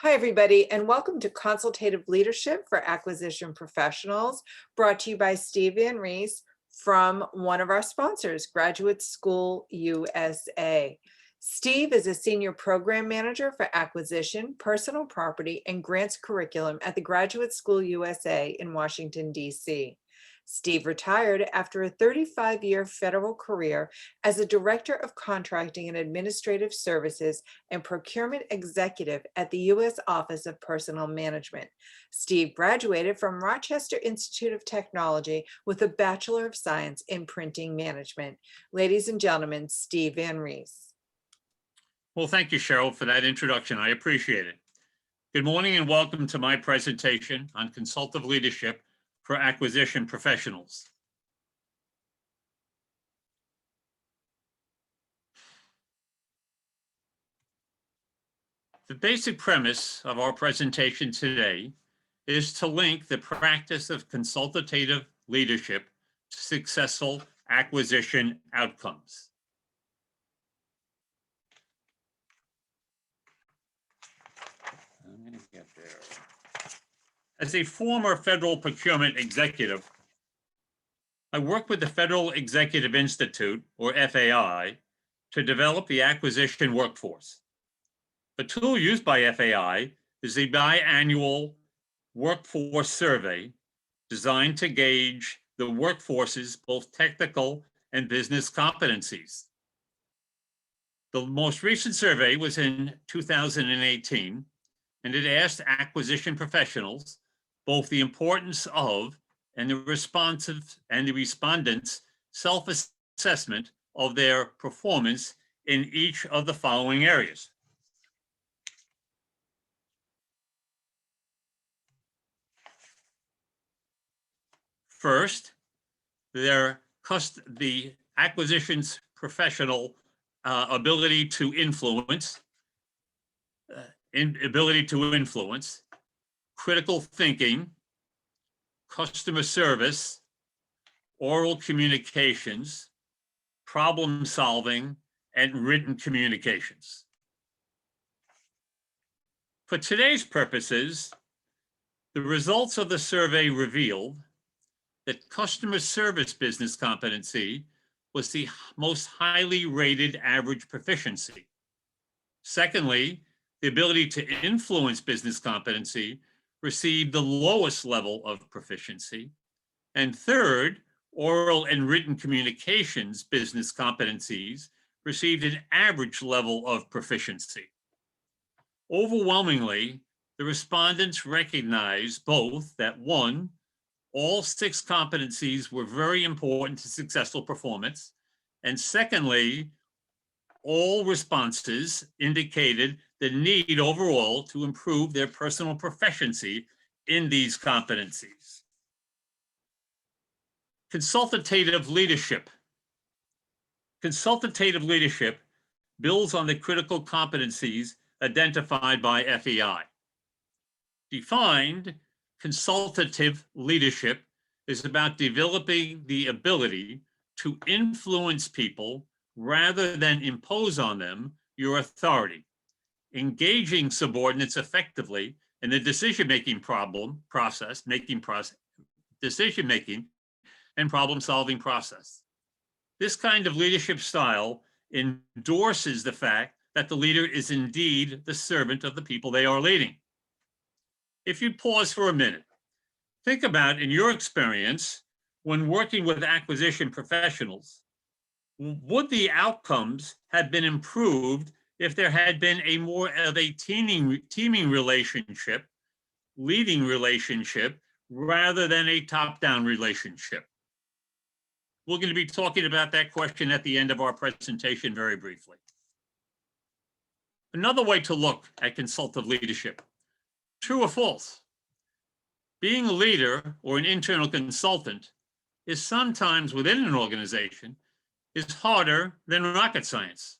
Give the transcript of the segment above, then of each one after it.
Hi, everybody, and welcome to Consultative Leadership for Acquisition Professionals, brought to you by Steve Van Rees from one of our sponsors, Graduate School USA. Steve is a Senior Program Manager for Acquisition, Personal Property, and Grants Curriculum at the Graduate School USA in Washington, D.C. Steve retired after a 35-year federal career as a Director of Contracting and Administrative Services and Procurement Executive at the U.S. Office of Personnel Management. Steve graduated from Rochester Institute of Technology with a Bachelor of Science in Printing Management. Ladies and gentlemen, Steve Van Rees. Well, thank you, Cheryl, for that introduction. I appreciate it. Good morning and welcome to my presentation on consultative leadership for acquisition professionals. The basic premise of our presentation today is to link the practice of consultative leadership to successful acquisition outcomes. I'm going to get there. As a former federal procurement executive, I worked with the Federal Executive Institute, or FAI, to develop the acquisition workforce. The tool used by FAI is a biannual workforce survey designed to gauge the workforce's both technical and business competencies. The most recent survey was in 2018, and it asked acquisition professionals both the importance of and the respondents' self-assessment of their performance in each of the following areas. First, the acquisitions professional ability to influence, critical thinking, customer service, oral communications, problem solving, and written communications. For today's purposes, the results of the survey revealed that customer service business competency was the most highly rated average proficiency. Secondly, the ability to influence business competency received the lowest level of proficiency. And third, oral and written communications business competencies received an average level of proficiency. Overwhelmingly, the respondents recognized both that one, all 6 competencies were very important to successful performance, and secondly, all responses indicated the need overall to improve their personal proficiency in these competencies. Consultative leadership. Consultative leadership builds on the critical competencies identified by FEI. Defined, consultative leadership is about developing the ability to influence people rather than impose on them your authority, engaging subordinates effectively in the decision-making decision-making and problem-solving process. This kind of leadership style endorses the fact that the leader is indeed the servant of the people they are leading. If you pause for a minute, think about in your experience when working with acquisition professionals, would the outcomes have been improved if there had been a more of a teaming relationship, leading relationship, rather than a top-down relationship? We're going to be talking about that question at the end of our presentation very briefly. Another way to look at consultative leadership, true or false? Being a leader or an internal consultant is sometimes within an organization is harder than rocket science.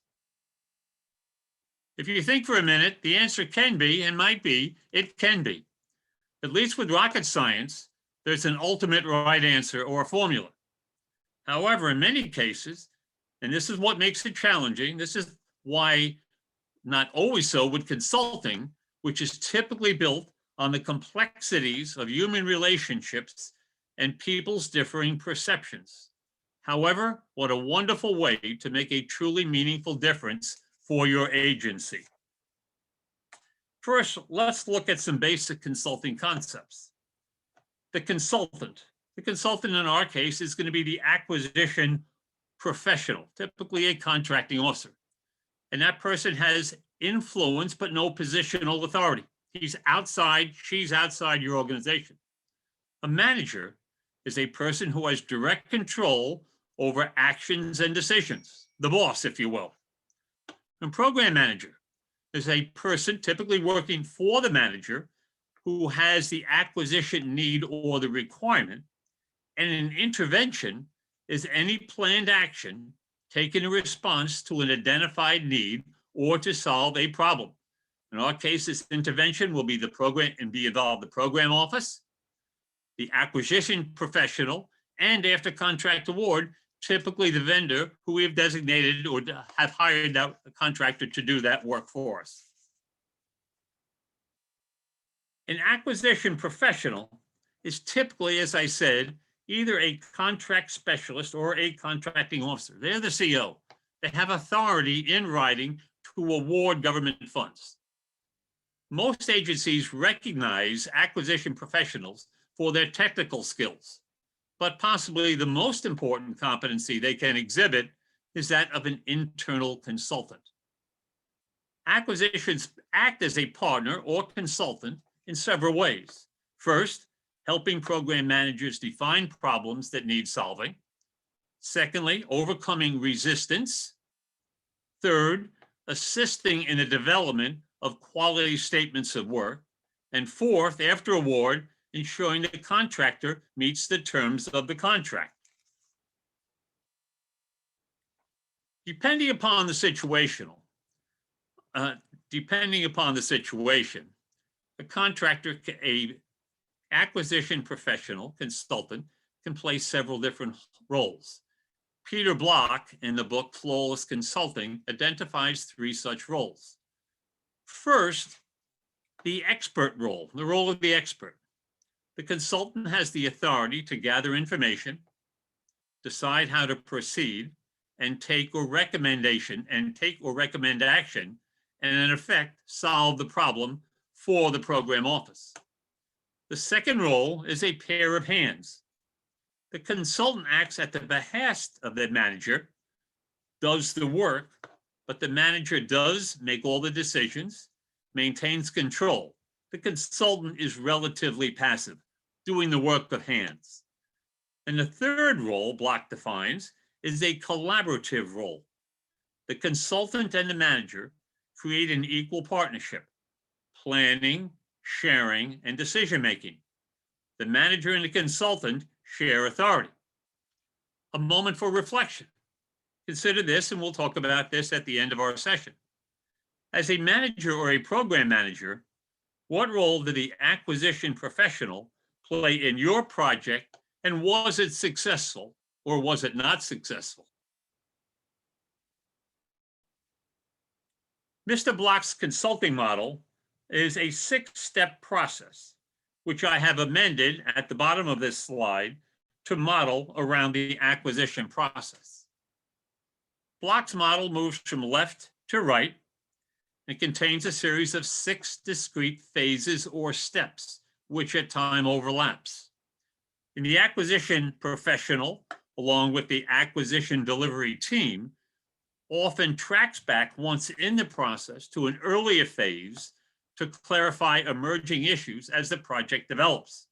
If you think for a minute, the answer can be and might be, it can be. At least with rocket science, there's an ultimate right answer or a formula. However, in many cases, and this is what makes it challenging, this is why not always so with consulting, which is typically built on the complexities of human relationships and people's differing perceptions. However, what a wonderful way to make a truly meaningful difference for your agency. First, let's look at some basic consulting concepts. The consultant. The consultant in our case is going to be the acquisition professional, typically a contracting officer. And that person has influence, but no positional authority. He's outside, she's outside your organization. A manager is a person who has direct control over actions and decisions, the boss, if you will. And program manager is a person typically working for the manager who has the acquisition need or the requirement. And an intervention is any planned action taken in response to an identified need or to solve a problem. In our case, this intervention will be the program and be involved the program office, the acquisition professional, and after contract award, typically the vendor who we have designated or have hired that contractor to do that work for us. An acquisition professional is typically, as I said, either a contract specialist or a contracting officer. They're the CO. They have authority in writing to award government funds. Most agencies recognize acquisition professionals for their technical skills, but possibly the most important competency they can exhibit is that of an internal consultant. Acquisitions act as a partner or consultant in several ways. First, helping program managers define problems that need solving. Secondly, overcoming resistance. Third, assisting in the development of quality statements of work. And fourth, after award, ensuring the contractor meets the terms of the contract. Depending upon the situation, a contractor, a acquisition professional, consultant, can play several different roles. Peter Block, in the book Flawless Consulting, identifies 3 such roles. First, the expert role, the role of the expert. The consultant has the authority to gather information, decide how to proceed, and take or recommend action, and in effect, solve the problem for the program office. The second role is a pair of hands. The consultant acts at the behest of the manager, does the work, but the manager does make all the decisions, maintains control. The consultant is relatively passive, doing the work of hands. And the third role Block defines is a collaborative role. The consultant and the manager create an equal partnership, planning, sharing, and decision-making. The manager and the consultant share authority. A moment for reflection. Consider this, and we'll talk about this at the end of our session. As a manager or a program manager, what role did the acquisition professional play in your project, and was it successful or was it not successful? Mr. Block's consulting model is a 6-step process, which I have amended at the bottom of this slide to model around the acquisition process. Block's model moves from left to right and contains a series of 6 discrete phases or steps, which at time overlaps. In the acquisition professional, along with the acquisition delivery team, often tracks back once in the process to an earlier phase to clarify emerging issues as the project develops.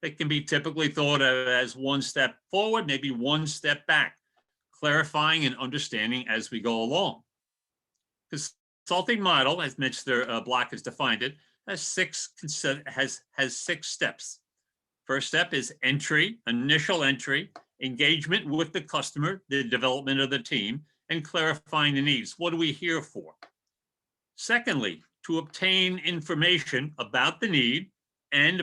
It can be typically thought of as 1 step forward, maybe 1 step back, clarifying and understanding as we go along. Consulting model, as Mr. Block has defined it, has 6 steps. First step is entry, initial entry, engagement with the customer, the development of the team, and clarifying the needs. What are we here for? Secondly, to obtain information about the need and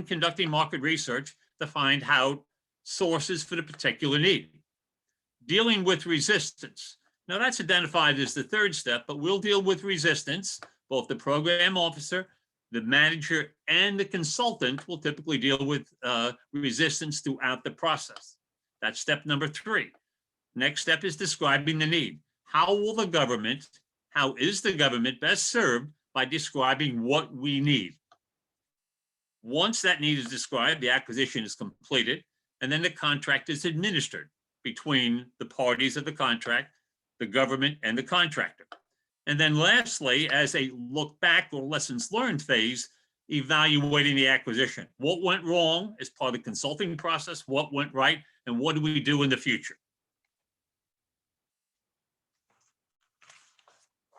conducting market research to find how sources for the particular need. Dealing with resistance. Now that's identified as the 3rd step, but we'll deal with resistance Both the program officer, the manager, and the consultant will typically deal with resistance throughout the process. That's step number 3. Next step is describing the need. How is the government best served by describing what we need? Once that need is described, the acquisition is completed, and then the contract is administered between the parties of the contract, the government, and the contractor. And then lastly, as a look back or lessons learned phase, evaluating the acquisition. What went wrong as part of the consulting process? What went right? And what do we do in the future?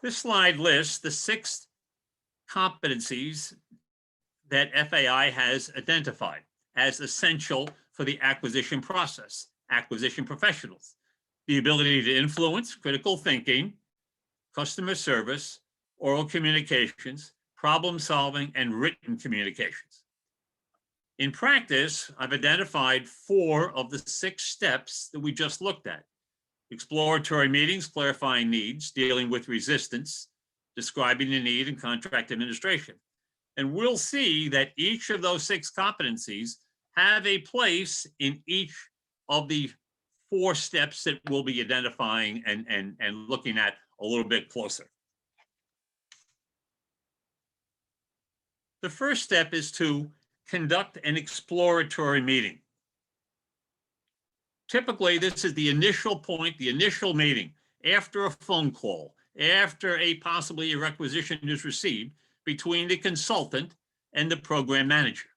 This slide lists the 6 competencies that FAI has identified as essential for the acquisition process. Acquisition professionals: the ability to influence, critical thinking, customer service, oral communications, problem solving, and written communications. In practice, I've identified 4 of the 6 steps that we just looked at. Exploratory meetings, clarifying needs, dealing with resistance, describing the need, and contract administration. And we'll see that each of those 6 competencies have a place in each of the 4 steps that we'll be identifying and looking at a little bit closer. The first step is to conduct an exploratory meeting. Typically, this is the initial point, the initial meeting, after a phone call, after possibly a requisition is received between the consultant and the program manager.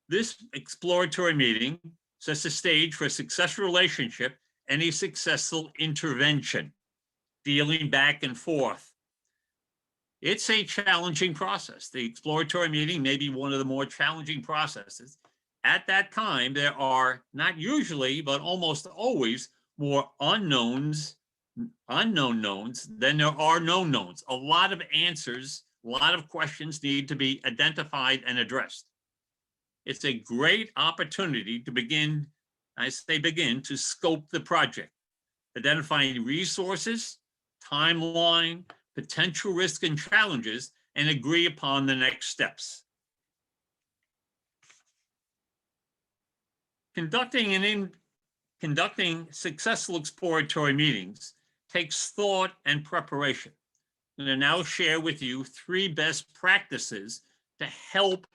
This exploratory meeting sets the stage for a successful relationship and a successful intervention, dealing back and forth. It's a challenging process. The exploratory meeting may be one of the more challenging processes. At that time, there are not usually, but almost always more unknown knowns than there are known knowns. A lot of answers, a lot of questions need to be identified and addressed. It's a great opportunity to begin, I say begin, to scope the project, identifying resources, timeline, potential risk and challenges, and agree upon the next steps. Conducting successful exploratory meetings takes thought and preparation. I'm going to now share with you 3 best practices to help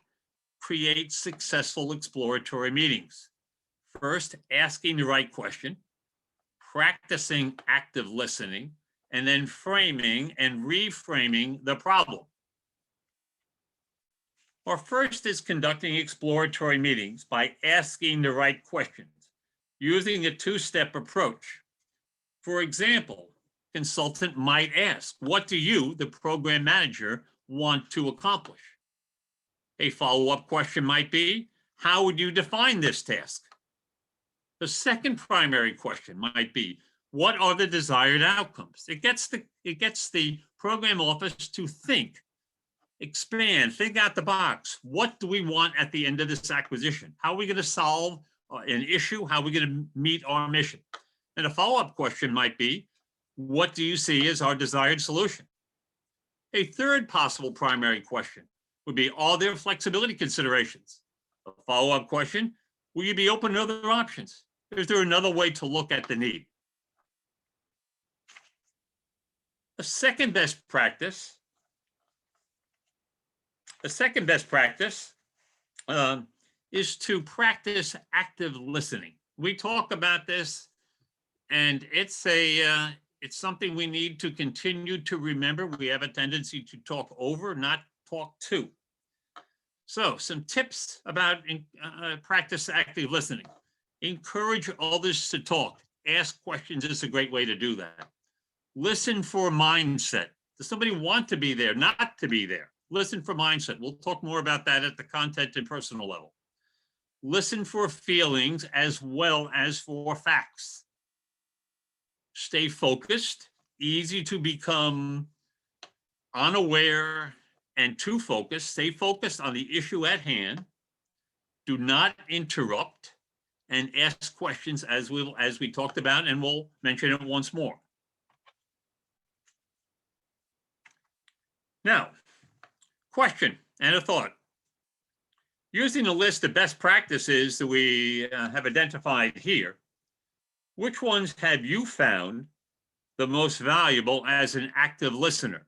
create successful exploratory meetings. First, asking the right question, practicing active listening, and then framing and reframing the problem. Our first is conducting exploratory meetings by asking the right questions, using a 2-step approach. For example, consultant might ask, what do you, the program manager, want to accomplish? A follow-up question might be, how would you define this task? The second primary question might be, what are the desired outcomes? It gets the program office to think, expand, think out the box. What do we want at the end of this acquisition? How are we going to solve an issue? How are we going to meet our mission? And a follow-up question might be, what do you see as our desired solution? A third possible primary question would be, are there flexibility considerations? A follow-up question, will you be open to other options? Is there another way to look at the need? A second best practice is to practice active listening. We talk about this, and it's something we need to continue to remember. We have a tendency to talk over, not talk to. So some tips about practice active listening. Encourage others to talk. Ask questions is a great way to do that. Listen for mindset. Does somebody want to be there, not to be there? Listen for mindset. We'll talk more about that at the content and personal level. Listen for feelings as well as for facts. Stay focused, easy to become unaware and too focused. Stay focused on the issue at hand. Do not interrupt and ask questions as we talked about, and we'll mention it once more. Now, question and a thought. Using a list of best practices that we have identified here, which ones have you found the most valuable as an active listener?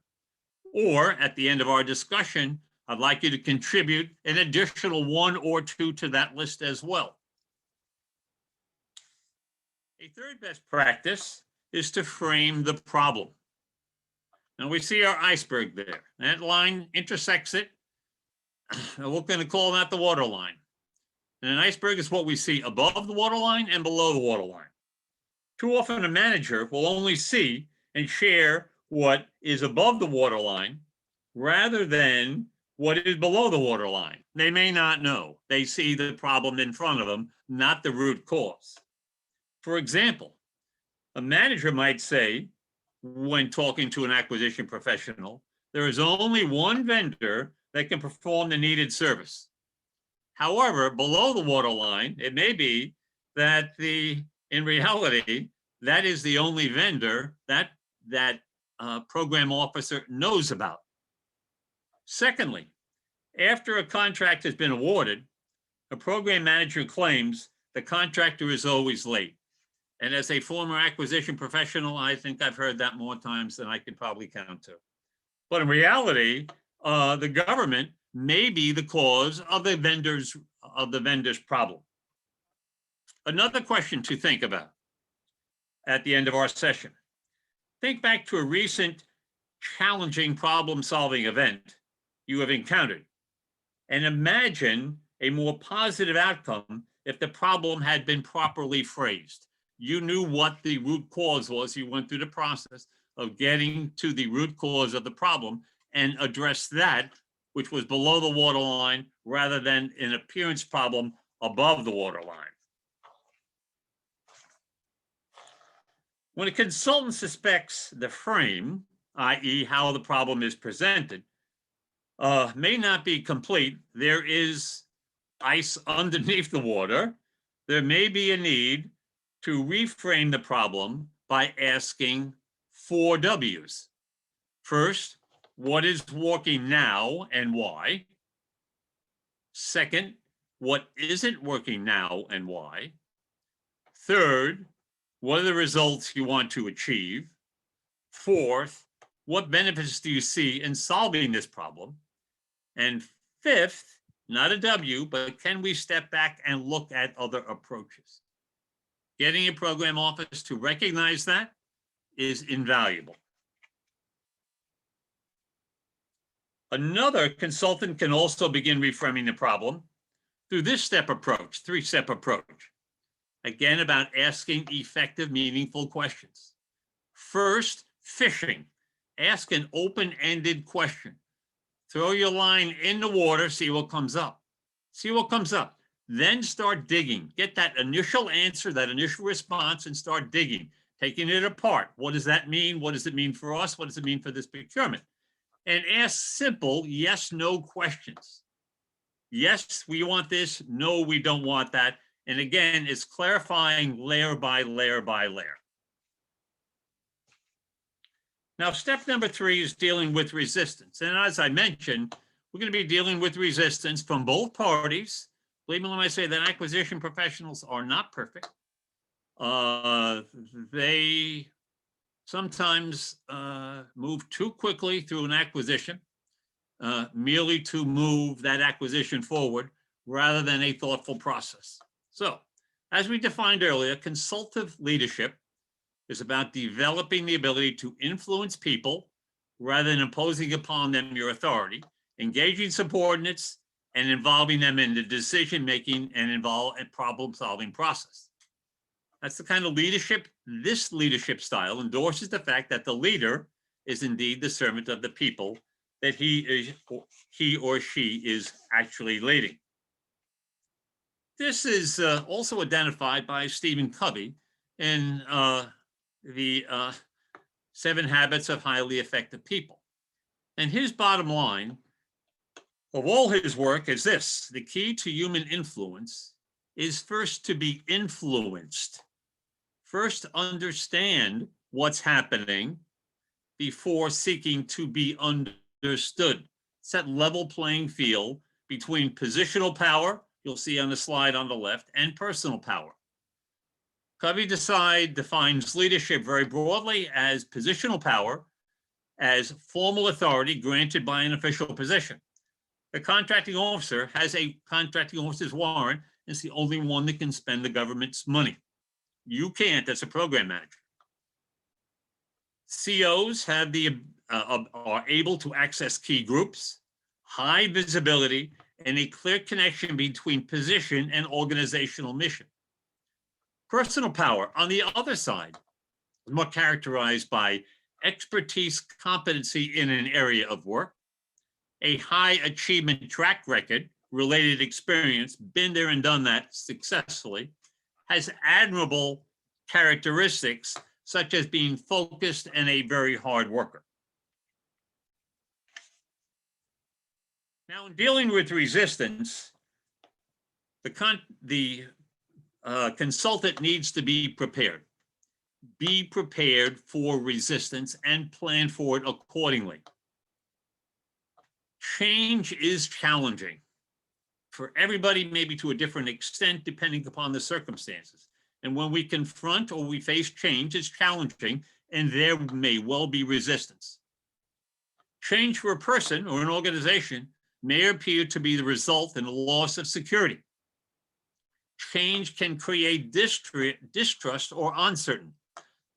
Or at the end of our discussion, I'd like you to contribute an additional one or two to that list as well. A third best practice is to frame the problem. Now we see our iceberg there. That line intersects it. And we're going to call that the water line. And an iceberg is what we see above the water line and below the water line. Too often a manager will only see and share what is above the water line rather than what is below the water line. They may not know. They see the problem in front of them, not the root cause. For example, a manager might say, when talking to an acquisition professional, there is only one vendor that can perform the needed service. However, below the water line, it may be that in reality, that is the only vendor that program officer knows about. Secondly, after a contract has been awarded, a program manager claims the contractor is always late. And as a former acquisition professional, I think I've heard that more times than I can probably count to. But in reality, the government may be the cause of the vendor's problem. Another question to think about at the end of our session. Think back to a recent challenging problem-solving event you have encountered and imagine a more positive outcome if the problem had been properly phrased. You knew what the root cause was. You went through the process of getting to the root cause of the problem and addressed that, which was below the water line, rather than an appearance problem above the water line. When a consultant suspects the frame, i.e. how the problem is presented, may not be complete, there is ice underneath the water, there may be a need to reframe the problem by asking 4 W's. First, what is working now and why? Second, what isn't working now and why? Third, what are the results you want to achieve? Fourth, what benefits do you see in solving this problem? And fifth, not a W, but can we step back and look at other approaches? Getting a program office to recognize that is invaluable. Another consultant can also begin reframing the problem through this 3-step approach. Again, about asking effective, meaningful questions. First, fishing. Ask an open-ended question. Throw your line in the water, see what comes up. See what comes up. Then start digging. Get that initial answer, that initial response, and start digging, taking it apart. What does that mean? What does it mean for us? What does it mean for this procurement? And ask simple yes, no questions. Yes, we want this. No, we don't want that. And again, it's clarifying layer by layer by layer. Now, step number 3 is dealing with resistance. And as I mentioned, we're going to be dealing with resistance from both parties. Believe me when I say that acquisition professionals are not perfect. They sometimes move too quickly through an acquisition, merely to move that acquisition forward rather than a thoughtful process. So, as we defined earlier, consultative leadership is about developing the ability to influence people rather than imposing upon them your authority, engaging subordinates, and involving them in the decision-making and problem-solving process. That's the kind of leadership. This leadership style endorses the fact that the leader is indeed the servant of the people that he or she is actually leading. This is also identified by Stephen Covey in the 7 Habits of Highly Effective People. And his bottom line of all his work is this: the key to human influence is first to be influenced. First, understand what's happening before seeking to be understood. understood. It's that level playing field between positional power, you'll see on the slide on the left, and personal power. Covey-Desai defines leadership very broadly as positional power, as formal authority granted by an official position. The contracting officer has a contracting officer's warrant. It's the only one that can spend the government's money. You can't as a program manager. COs have are able to access key groups, high visibility, and a clear connection between position and organizational mission. Personal power, on the other side, is more characterized by expertise, competency in an area of work, a high achievement track record, related experience, been there and done that successfully, has admirable characteristics such as being focused and a very hard worker. Now, in dealing with resistance, the consultant needs to be prepared. Be prepared for resistance and plan for it accordingly. Change is challenging for everybody, maybe to a different extent, depending upon the circumstances. And when we confront or we face change, it's challenging, and there may well be resistance. Change for a person or an organization may appear to be the result in a loss of security. Change can create distrust or uncertainty.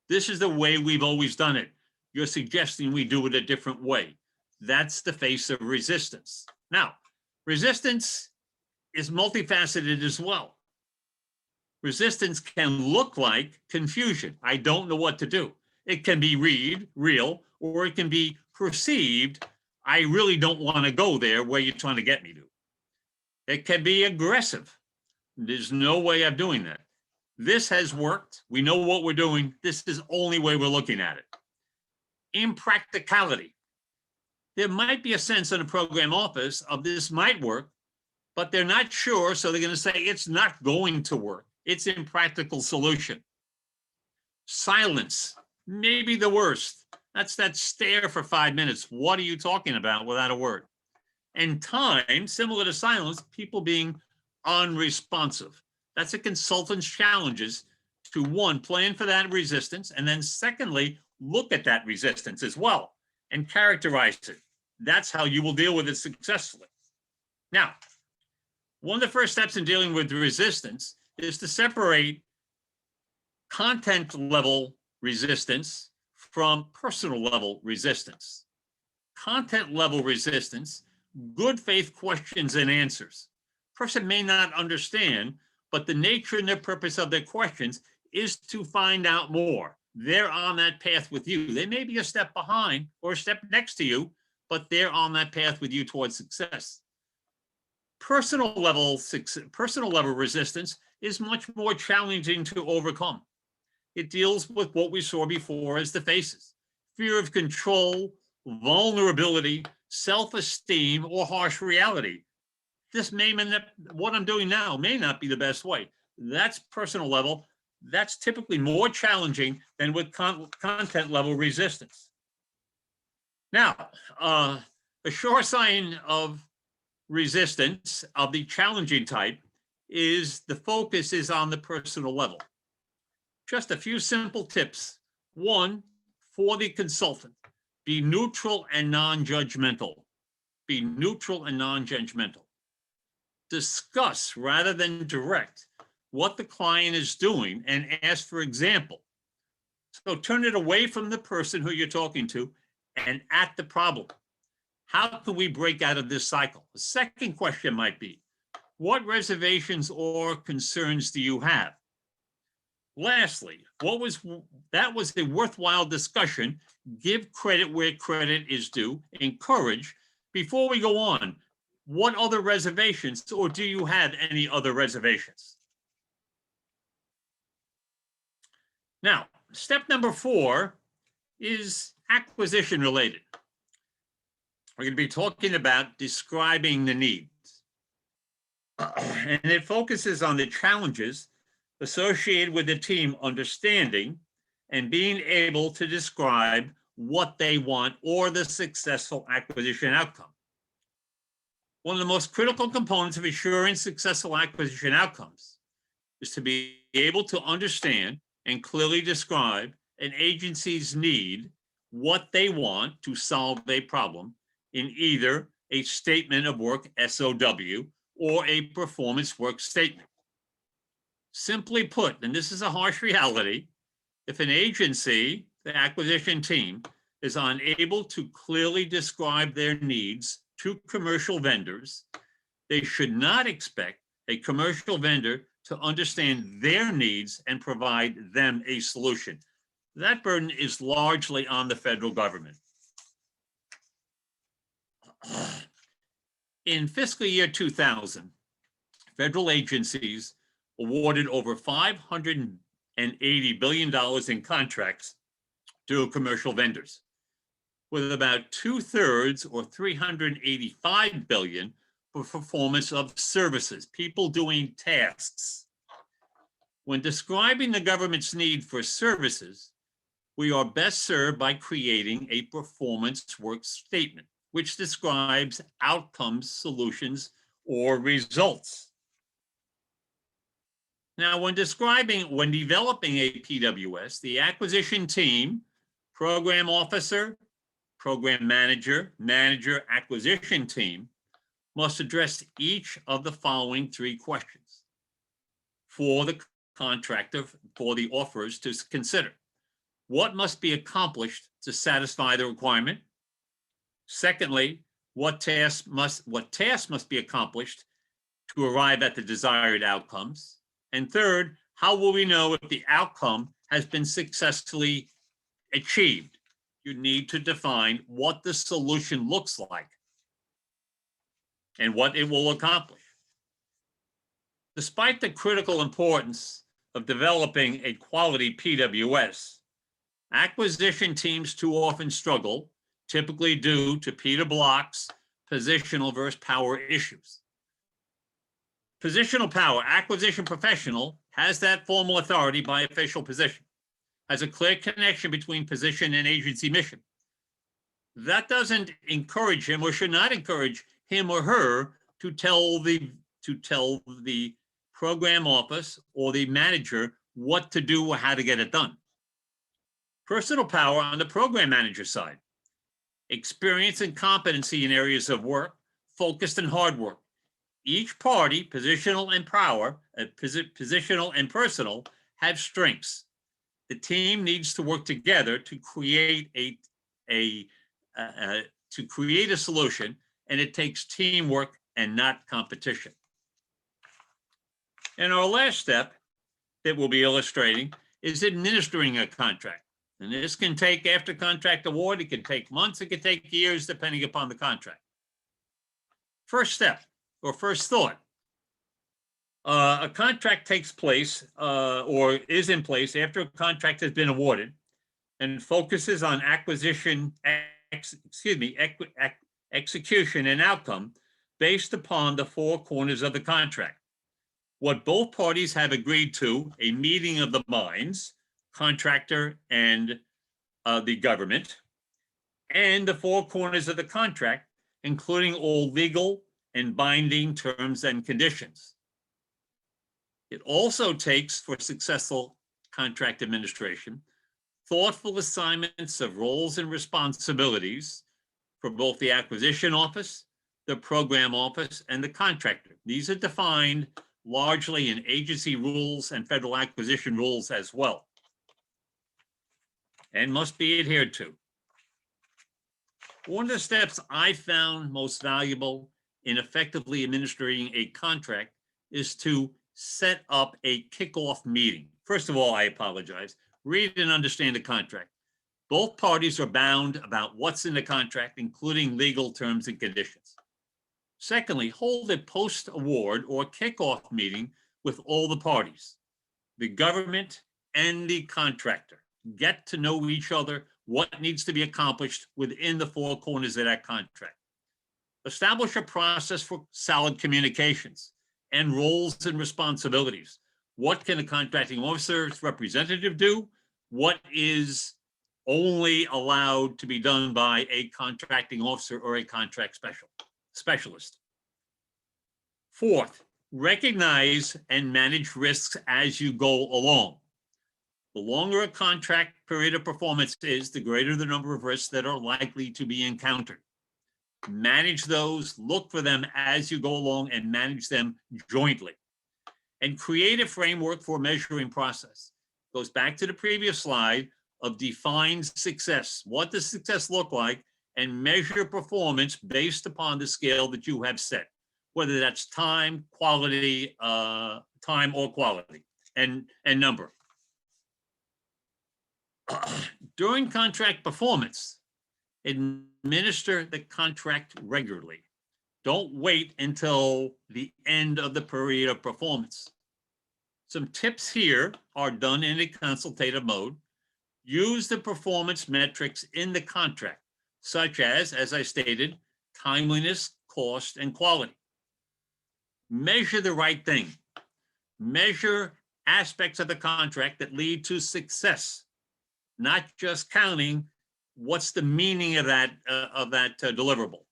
This is the way we've always done it. You're suggesting we do it a different way. That's the face of resistance. Now, resistance is multifaceted as well. Resistance can look like confusion. I don't know what to do. It can be real, or it can be perceived. I really don't want to go there where you're trying to get me to. It can be aggressive. There's no way of doing that. This has worked. We know what we're doing. This is the only way we're looking at it. Impracticality. There might be a sense in a program office of this might work, but they're not sure, so they're going to say it's not going to work. It's an impractical solution. Silence, maybe the worst. That's that stare for 5 minutes. What are you talking about without a word? And time, similar to silence, people being unresponsive. That's a consultant's challenges to, one, plan for that resistance, and then secondly, look at that resistance as well and characterize it. That's how you will deal with it successfully. Now, one of the first steps in dealing with resistance is to separate content level resistance from personal level resistance. Content level resistance, good faith questions and answers. Person may not understand, but the nature and the purpose of their questions is to find out more. They're on that path with you. They may be a step behind or a step next to you, but they're on that path with you towards success. Personal level resistance is much more challenging to overcome. It deals with what we saw before as the faces: fear of control, vulnerability, self-esteem, or harsh reality. This may mean that what I'm doing now may not be the best way. That's personal level. That's typically more challenging than with content level resistance. Now, a sure sign of resistance of the challenging type is the focus is on the personal level. Just a few simple tips. One, for the consultant, be neutral and non-judgmental. Be neutral and non-judgmental. Discuss rather than direct what the client is doing and ask for example. So turn it away from the person who you're talking to and at the problem. How can we break out of this cycle? The second question might be, what reservations or concerns do you have? Lastly, that was a worthwhile discussion. Give credit where credit is due. Encourage. Before we go on, what other reservations, or do you have any other reservations? Now, step number 4 is acquisition related. We're going to be talking about describing the needs. And it focuses on the challenges associated with the team understanding and being able to describe what they want or the successful acquisition outcome. One of the most critical components of ensuring successful acquisition outcomes is to be able to understand and clearly describe an agency's need, what they want to solve a problem in either a statement of work, SOW, or a performance work statement. Simply put, and this is a harsh reality, if an agency, the acquisition team, is unable to clearly describe their needs to commercial vendors, they should not expect a commercial vendor to understand their needs and provide them a solution. That burden is largely on the federal government. In fiscal year 2000, federal agencies awarded over $580 billion in contracts to commercial vendors, with about 2/3 or $385 billion for performance of services, people doing tasks. When describing the government's need for services, we are best served by creating a performance work statement, which describes outcomes, solutions, or results. Now, when developing a PWS, the acquisition team, program officer, program manager, acquisition team must address each of the following 3 questions for the contractor, for the offers to consider. What must be accomplished to satisfy the requirement? Secondly, what tasks must be accomplished to arrive at the desired outcomes? And third, how will we know if the outcome has been successfully achieved? You need to define what the solution looks like and what it will accomplish. Despite the critical importance of developing a quality PWS, acquisition teams too often struggle, typically due to Peter Block's positional versus power issues. Positional power, acquisition professional has that formal authority by official position, has a clear connection between position and agency mission. That doesn't encourage him or should not encourage him or her to tell the program office or the manager what to do or how to get it done. Personal power on the program manager side, experience and competency in areas of work, focused and hard work. Each party, positional and personal, have strengths. The team needs to work together to create a solution, and it takes teamwork and not competition. And our last step that we'll be illustrating is administering a contract. And this can take, after contract award, it can take months, it can take years, depending upon the contract. First step, or first thought, a contract takes place or is in place after a contract has been awarded and focuses on execution and outcome based upon the 4 corners of the contract. What both parties have agreed to, a meeting of the minds, contractor and the government, and the 4 corners of the contract, including all legal and binding terms and conditions. It also takes, for successful contract administration, thoughtful assignments of roles and responsibilities for both the acquisition office, the program office, and the contractor. These are defined largely in agency rules and federal acquisition rules as well, and must be adhered to. One of the steps I found most valuable in effectively administering a contract is to set up a kickoff meeting. First of all, I apologize. Read and understand the contract. Both parties are bound about what's in the contract, including legal terms and conditions. Secondly, hold a post-award or kickoff meeting with all the parties, the government and the contractor. Get to know each other, what needs to be accomplished within the 4 corners of that contract. Establish a process for solid communications and roles and responsibilities. What can a contracting officer's representative do? What is only allowed to be done by a contracting officer or a contract specialist. Fourth, recognize and manage risks as you go along. The longer a contract period of performance is, the greater the number of risks that are likely to be encountered. Manage those, look for them as you go along, and manage them jointly. And create a framework for measuring process. Goes back to the previous slide of define success. What does success look like? And measure performance based upon the scale that you have set, whether that's time, quality, time or quality, and number. During contract performance, administer the contract regularly. Don't wait until the end of the period of performance. Some tips here are done in a consultative mode. Use the performance metrics in the contract, such as I stated, timeliness, cost, and quality. Measure the right thing. Measure aspects of the contract that lead to success, not just counting what's the meaning of that deliverable.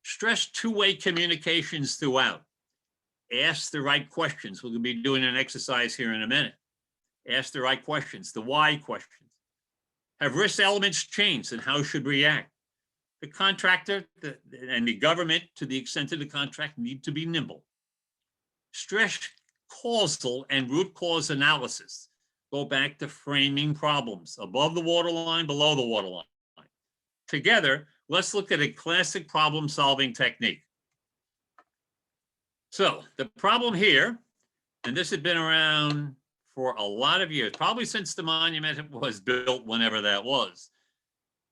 Stress two-way communications throughout. Ask the right questions. We're going to be doing an exercise here in a minute. Ask the right questions, the why questions. Have risk elements changed, and how should we react? The contractor and the government, to the extent of the contract, need to be nimble. Stress causal and root cause analysis. Go back to framing problems, above the waterline, below the waterline. Together, let's look at a classic problem-solving technique. So the problem here, and this had been around for a lot of years, probably since the monument was built, whenever that was.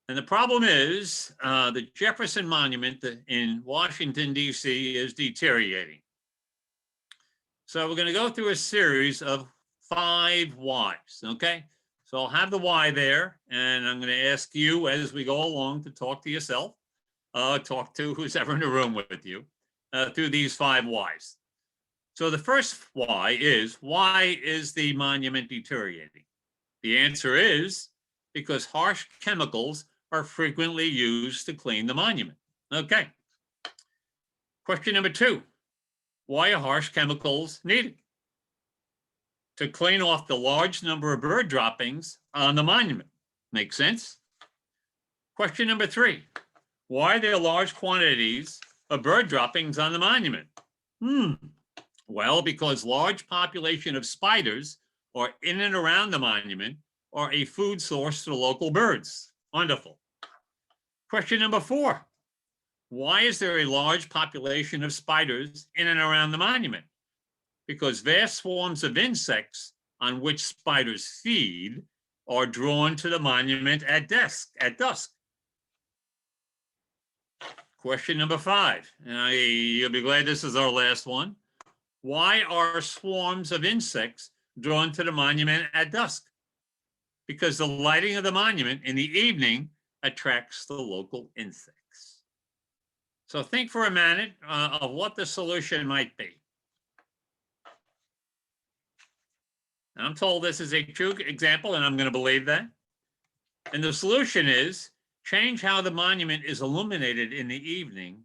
And the problem is the Jefferson Monument in Washington, D.C. is deteriorating. So we're going to go through a series of 5 whys, okay? So I'll have the why there, and I'm going to ask you as we go along to talk to yourself, talk to who's ever in the room with you, through these 5 whys. So the first why is the monument deteriorating? The answer is because harsh chemicals are frequently used to clean the monument. Okay. Question number 2, why are harsh chemicals needed? To clean off the large number of bird droppings on the monument. Makes sense? Question number 3, why are there large quantities of bird droppings on the monument? Well, because large population of spiders are in and around the monument are a food source to the local birds. Wonderful. Question number 4, why is there a large population of spiders in and around the monument? Because vast swarms of insects on which spiders feed are drawn to the monument at dusk. Question number 5, and you'll be glad this is our last one. Why are swarms of insects drawn to the monument at dusk? Because the lighting of the monument in the evening attracts the local insects. So think for a minute of what the solution might be. I'm told this is a true example, and I'm going to believe that. And the solution is change how the monument is illuminated in the evening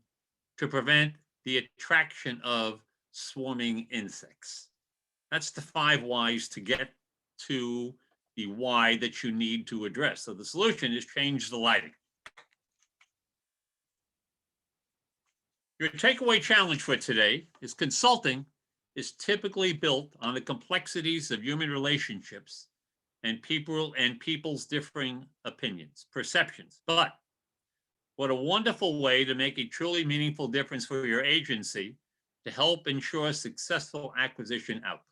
to prevent the attraction of swarming insects. That's the 5 whys to get to the why that you need to address. So the solution is change the lighting. Your takeaway challenge for today is consulting is typically built on the complexities of human relationships and people's differing opinions, perceptions. But what a wonderful way to make a truly meaningful difference for your agency to help ensure successful acquisition outcomes.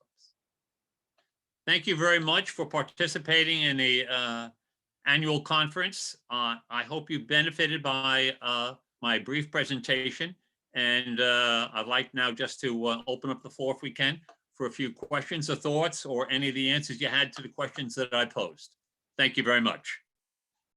Thank you very much for participating in the annual conference. I hope you benefited by my brief presentation. And I'd like now just to open up the floor, if we can, for a few questions or thoughts or any of the answers you had to the questions that I posed. Thank you very much.